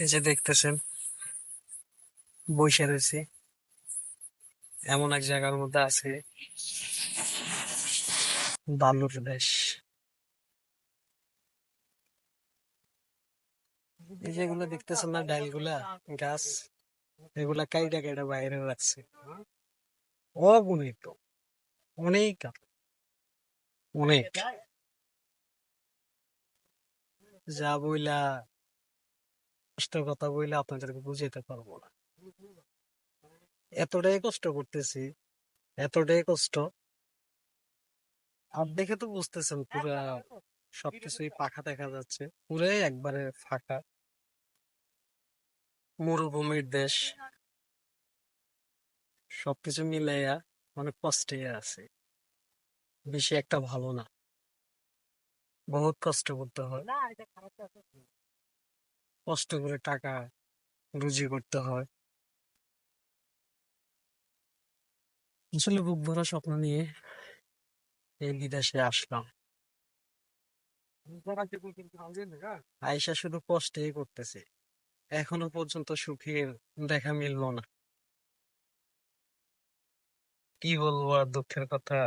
এই যে দেখতেছেন বইসা রয়েছে এমন এক জায়গার মধ্যে আছে বালুর দেশ। এই যেগুলো দেখতেছেন না ডাইল গুলা গাছ, এগুলা কাইটা কাইটা বাইরে রাখছে অগণিত, অনেক অনেক। যা বইলা কষ্টের কথা বইলা আপনাদেরকে বুঝাইতে পারবো না, এতটাই কষ্ট করতেছি, এতটাই কষ্ট। আর দেখে তো বুঝতেছেন পুরা সবকিছুই পাখা দেখা যাচ্ছে, পুরাই একবারে ফাঁকা, মরুভূমির দেশ। সবকিছু মিলাইয়া অনেক কষ্টে আছে, বেশি একটা ভালো না, বহুত কষ্ট করতে হয়, কষ্ট করে টাকা রুজি করতে হয়। আসলে বুক ভরা স্বপ্ন নিয়ে এই বিদেশে আসলাম, আয়সা শুধু কষ্টই করতেছে, এখনো পর্যন্ত সুখের দেখা মিললো না। কি বলবো আর দুঃখের কথা,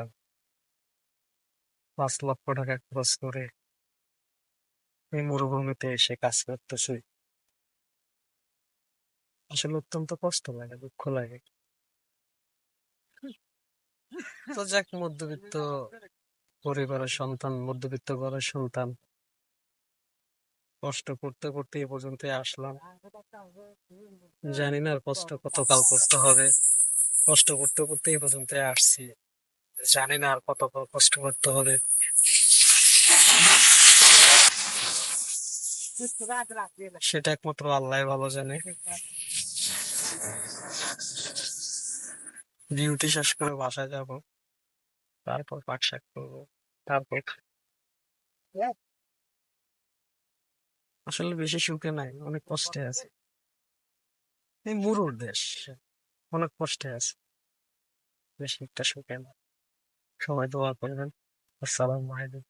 5 লক্ষ টাকা খরচ করে এই মরুভূমিতে এসে কাজ করতেছি। আসলে অত্যন্ত কষ্ট লাগে, দুঃখ লাগে। তো যাক, মধ্যবিত্ত পরিবারের সন্তান, মধ্যবিত্ত ঘরের সন্তান, কষ্ট করতে করতে এ পর্যন্ত আসলাম। জানি না আর কষ্ট কতকাল করতে হবে, কষ্ট করতে করতে এ পর্যন্ত আসছি, জানি না আর কত কষ্ট করতে হবে। সেটা একমাত্র আল্লাহ ভালো জানে। ডিউটি শেষ করে বাসায় যাব, তারপর পাট শাক করবো, তারপর আসলে বেশি সুখে নাই, অনেক কষ্টে আছে। এই মরুর দেশ, অনেক কষ্টে আছে, বেশি একটা সুখে না। সবাই দোয়া করবেন। আসসালামু আলাইকুম।